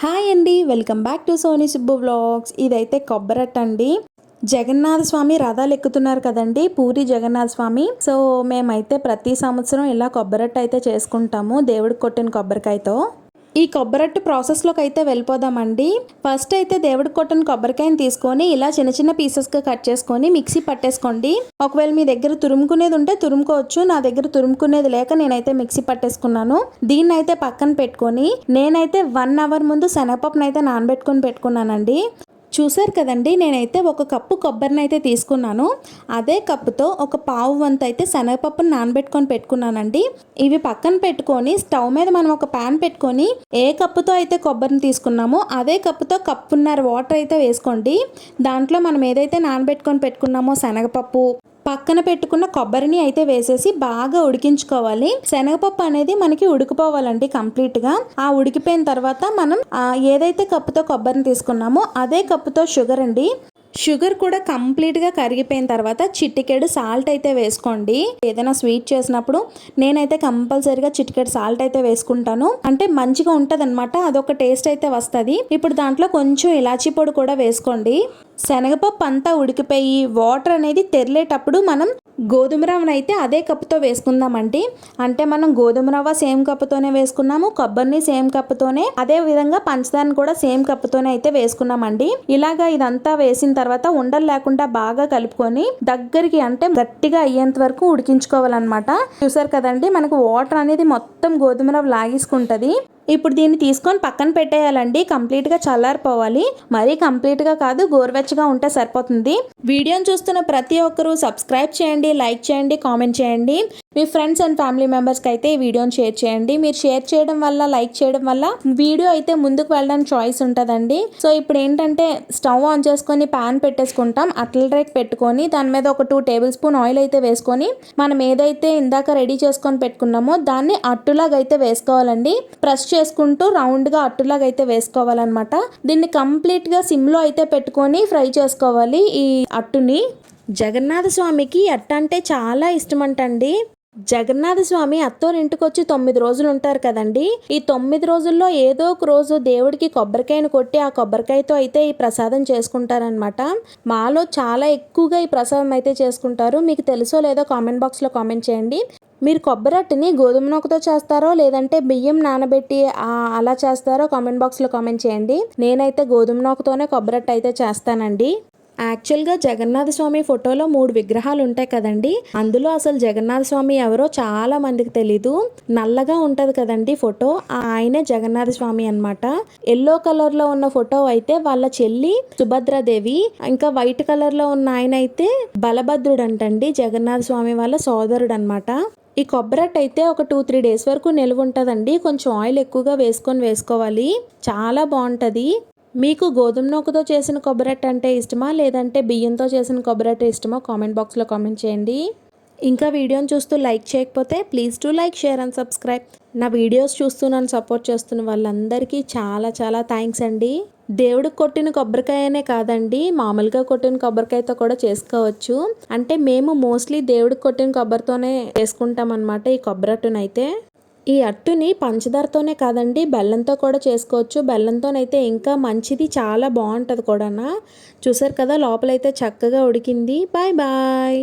Hi అండి, welcome back to Sony Subbu vlogs. ఇదైతే కొబ్బరట్ట అండి. జగన్నాథ స్వామి రథాలు ఎక్కుతున్నారు కదండి, పూరి జగన్నాథ స్వామి. సో మేమైతే ప్రతి సంవత్సరం ఇలా కొబ్బరట్ట అయితే చేసుకుంటాము, దేవుడికి కొట్టిన కొబ్బరికాయతో. ఈ కొబ్బరట్టు ప్రాసెస్లోకి అయితే వెళ్ళిపోదామండి. ఫస్ట్ అయితే దేవుడికి కొట్టిన కొబ్బరికాయని తీసుకొని ఇలా చిన్న చిన్న పీసెస్గా కట్ చేసుకొని మిక్సీ పట్టేసుకోండి. ఒకవేళ మీ దగ్గర తురుముకునేది ఉంటే తురుముకోవచ్చు. నా దగ్గర తురుముకునేది లేక నేనైతే మిక్సీ పట్టేసుకున్నాను. దీన్ని అయితే పక్కన పెట్టుకొని నేనైతే 1 అవర్ ముందు శనగపప్పును అయితే నానబెట్టుకొని పెట్టుకున్నానండి. చూసారు కదండి, నేనైతే 1 కప్పు కొబ్బరిని అయితే తీసుకున్నాను. అదే కప్పుతో ఒక పావు వంతు అయితే శనగపప్పును నానబెట్టుకొని పెట్టుకున్నానండి. ఇవి పక్కన పెట్టుకొని స్టవ్ మీద మనం ఒక ప్యాన్ పెట్టుకొని ఏ కప్పుతో అయితే కొబ్బరిని తీసుకున్నామో అదే కప్పుతో కప్పున్నర వాటర్ అయితే వేసుకోండి. దాంట్లో మనం ఏదైతే నానబెట్టుకొని పెట్టుకున్నామో శనగపప్పు, పక్కన పెట్టుకున్న కొబ్బరిని అయితే వేసేసి బాగా ఉడికించుకోవాలి. శనగపప్పు అనేది మనకి ఉడికిపోవాలండి కంప్లీట్గా. ఆ ఉడికిపోయిన తర్వాత మనం ఏదైతే కప్పుతో కొబ్బరిని తీసుకున్నామో అదే కప్పుతో షుగర్ అండి. షుగర్ కూడా కంప్లీట్గా కరిగిపోయిన తర్వాత చిటికెడు సాల్ట్ అయితే వేసుకోండి. ఏదైనా స్వీట్ చేసినప్పుడు నేనైతే కంపల్సరీగా చిటికెడు సాల్ట్ అయితే వేసుకుంటాను. అంటే మంచిగా ఉంటుంది అనమాట, అదొక టేస్ట్ అయితే వస్తుంది. ఇప్పుడు దాంట్లో కొంచెం ఇలాచీ పొడి కూడా వేసుకోండి. శనగపప్పు అంతా ఉడికిపోయి వాటర్ అనేది తెరలేటప్పుడు మనం గోధుమ రవ్వను అయితే అదే కప్పుతో వేసుకుందామండి. అంటే మనం గోధుమ రవ్వ సేమ్ కప్పుతోనే వేసుకున్నాము, కొబ్బరిని సేమ్ కప్పుతోనే, అదే విధంగా పంచదారని కూడా సేమ్ కప్పుతోనే అయితే వేసుకున్నామండి. ఇలాగా ఇదంతా వేసిన తర్వాత ఉండలు లేకుండా బాగా కలుపుకొని దగ్గరికి అంటే గట్టిగా అయ్యేంత వరకు ఉడికించుకోవాలన్నమాట. చూసారు కదండి, మనకు వాటర్ అనేది మొత్తం గోధుమ రవ్వ లాగేసుకుంటది. ఇప్పుడు దీన్ని తీసుకొని పక్కన పెట్టేయాలండి. కంప్లీట్గా చల్లారిపోవాలి, మరీ కంప్లీట్గా కాదు, గోరువెచ్చగా ఉంటే సరిపోతుంది. వీడియోని చూస్తున్న ప్రతి ఒక్కరూ సబ్స్క్రైబ్ చేయండి, లైక్ చేయండి, కామెంట్ చేయండి. మీ ఫ్రెండ్స్ అండ్ ఫ్యామిలీ మెంబర్స్కి అయితే ఈ వీడియోని షేర్ చేయండి. మీరు షేర్ చేయడం వల్ల, లైక్ చేయడం వల్ల వీడియో అయితే ముందుకు వెళ్ళడానికి చాయిస్ ఉంటుందండి. సో ఇప్పుడు ఏంటంటే స్టవ్ ఆన్ చేసుకొని ప్యాన్ పెట్టేసుకుంటాం. అట్ల రేక్ పెట్టుకొని దాని మీద ఒక 2 టేబుల్ స్పూన్ ఆయిల్ అయితే వేసుకొని మనం ఏదైతే ఇందాక రెడీ చేసుకొని పెట్టుకున్నామో దాన్ని అట్టులాగా అయితే వేసుకోవాలండి. ప్రెస్ చేసుకుంటూ రౌండ్గా అట్టులాగా అయితే వేసుకోవాలన్నమాట. దీన్ని కంప్లీట్గా సిమ్లో అయితే పెట్టుకొని ఫ్రై చేసుకోవాలి ఈ అట్టుని. జగన్నాథ స్వామికి అట్ట అంటే చాలా ఇష్టం అంటండి. జగన్నాథ స్వామి అత్తోరింటికి వచ్చి 9 రోజులు ఉంటారు కదండి. ఈ 9 రోజుల్లో ఏదో ఒక రోజు దేవుడికి కొబ్బరికాయను కొట్టి ఆ కొబ్బరికాయతో అయితే ఈ ప్రసాదం చేసుకుంటారనమాట. మాలో చాలా ఎక్కువగా ఈ ప్రసాదం అయితే చేసుకుంటారు. మీకు తెలుసో లేదో కామెంట్ బాక్స్లో కామెంట్ చేయండి. మీరు కొబ్బరట్టుని గోధుమ నూకతో చేస్తారో లేదంటే బియ్యం నానబెట్టి అలా చేస్తారో కామెంట్ బాక్స్లో కామెంట్ చేయండి. నేనైతే గోధుమ నూకతోనే కొబ్బరట్టు అయితే చేస్తానండి. యాక్చువల్గా జగన్నాథ స్వామి ఫోటోలో 3 విగ్రహాలు ఉంటాయి కదండి. అందులో అసలు జగన్నాథ స్వామి ఎవరో చాలా మందికి తెలీదు. నల్లగా ఉంటది కదండి ఫోటో, ఆయనే జగన్నాథ స్వామి అనమాట. ఎల్లో కలర్ లో ఉన్న ఫోటో అయితే వాళ్ళ చెల్లి సుభద్రాదేవి, ఇంకా వైట్ కలర్ లో ఉన్న ఆయన అయితే బలభద్రుడు అంటండి, జగన్నాథ స్వామి వాళ్ళ సోదరుడు అనమాట. ఈ కొబ్బరట్టు అయితే ఒక 2-3 డేస్ వరకు నిల్వ ఉంటుందండి. కొంచెం ఆయిల్ ఎక్కువగా వేసుకోవాలి, చాలా బాగుంటుంది. మీకు గోధుమ నూకతో చేసిన కొబ్బరట్టు అంటే ఇష్టమా లేదంటే బియ్యంతో చేసిన కొబ్బరట్టు ఇష్టమా కామెంట్ బాక్స్లో కామెంట్ చేయండి. ఇంకా వీడియోని చూస్తూ లైక్ చేయకపోతే please to like, share and subscribe. నా వీడియోస్ చూస్తూ నన్ను సపోర్ట్ చేస్తున్న వాళ్ళందరికీ చాలా చాలా థ్యాంక్స్ అండి. దేవుడికి కొట్టిన కొబ్బరికాయనే కాదండి, మామూలుగా కొట్టిన కొబ్బరికాయతో కూడా చేసుకోవచ్చు. అంటే మేము మోస్ట్లీ దేవుడికి కొట్టిన కొబ్బరితోనే చేసుకుంటాం అనమాట ఈ కొబ్బరట్టునైతే. ఈ అట్టుని పంచదారతోనే కాదండి బెల్లంతో కూడా చేసుకోవచ్చు. బెల్లంతోనైతే ఇంకా మంచిది, చాలా బాగుంటుంది కూడా. చూసారు కదా, లోపలైతే చక్కగా ఉడికింది. Bye bye.